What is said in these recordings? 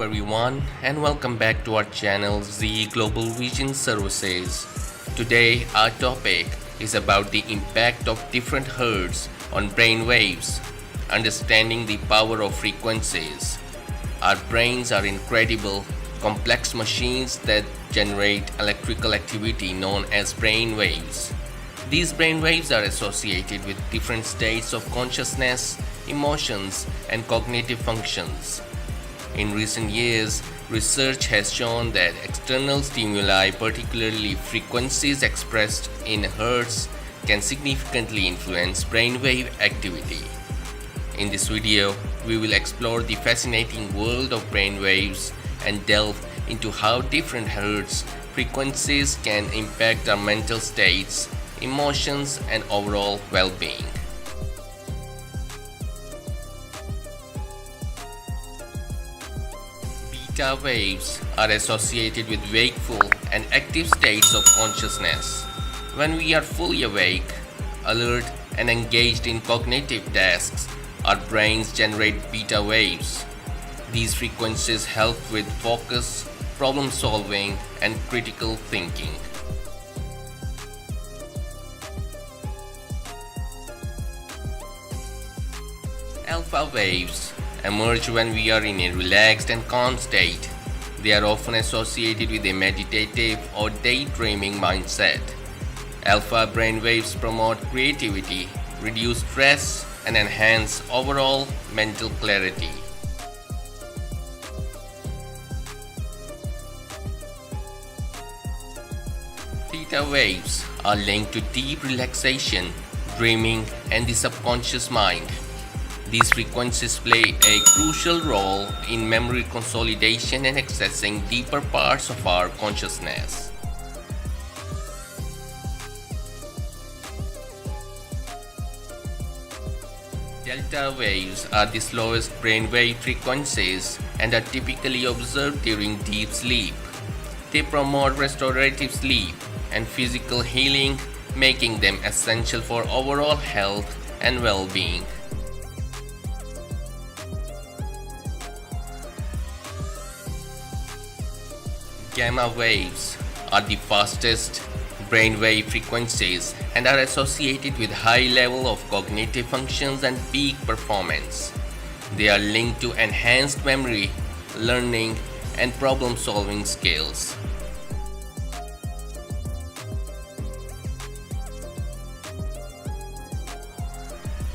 Hello everyone and welcome back to our channel Zeeglobalvision Services. Today our topic is about the impact of different hertz on brain waves, understanding the power of frequencies. Our brains are incredible, complex machines that generate electrical activity known as brain waves. These brain waves are associated with different states of consciousness, emotions, and cognitive functions. In recent years, research has shown that external stimuli, particularly frequencies expressed in hertz, can significantly influence brainwave activity. In this video, we will explore the fascinating world of brainwaves and delve into how different hertz frequencies can impact our mental states, emotions, and overall well-being. Theta waves are associated with wakeful and active states of consciousness. When we are fully awake, alert, and engaged in cognitive tasks, our brains generate beta waves. These frequencies help with focus, problem solving, and critical thinking. Alpha waves emerge when we are in a relaxed and calm state. They are often associated with a meditative or daydreaming mindset. Alpha brainwaves promote creativity, reduce stress, and enhance overall mental clarity. Theta waves are linked to deep relaxation, dreaming, and the subconscious mind. These frequencies play a crucial role in memory consolidation and accessing deeper parts of our consciousness. Delta waves are the slowest brainwave frequencies and are typically observed during deep sleep. They promote restorative sleep and physical healing, making them essential for overall health and well-being. Gamma waves are the fastest brainwave frequencies and are associated with high level of cognitive functions and peak performance. They are linked to enhanced memory, learning, and problem-solving skills.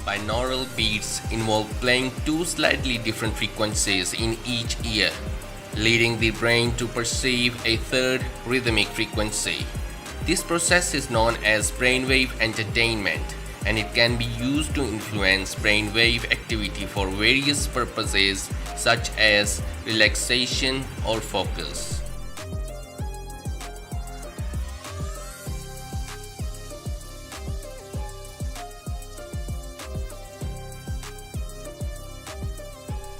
Binaural beats involve playing two slightly different frequencies in each ear, leading the brain to perceive a third rhythmic frequency. This process is known as brainwave entrainment, and it can be used to influence brainwave activity for various purposes such as relaxation or focus.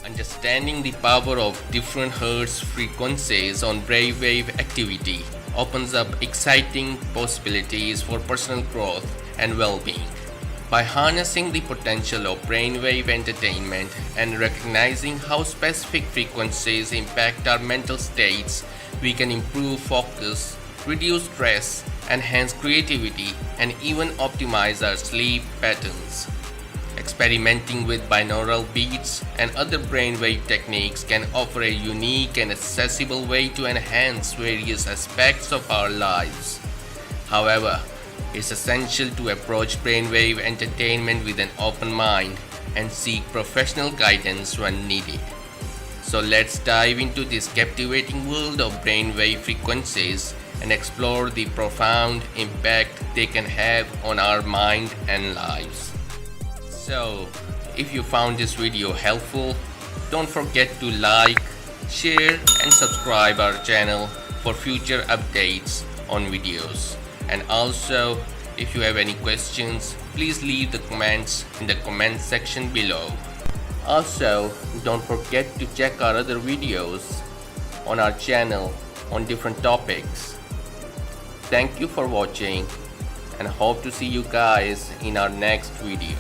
Understanding the power of different hertz frequencies on brainwave activity opens up exciting possibilities for personal growth and well-being. By harnessing the potential of brainwave entrainment and recognizing how specific frequencies impact our mental states, we can improve focus, reduce stress, enhance creativity, and even optimize our sleep patterns. Experimenting with binaural beats and other brainwave techniques can offer a unique and accessible way to enhance various aspects of our lives. However, it's essential to approach brainwave entrainment with an open mind and seek professional guidance when needed. So let's dive into this captivating world of brainwave frequencies and explore the profound impact they can have on our mind and lives. So, if you found this video helpful, don't forget to like, share, and subscribe our channel for future updates on videos. And also, if you have any questions, please leave the comments in the comment section below. Also, don't forget to check our other videos on our channel on different topics. Thank you for watching and hope to see you guys in our next video.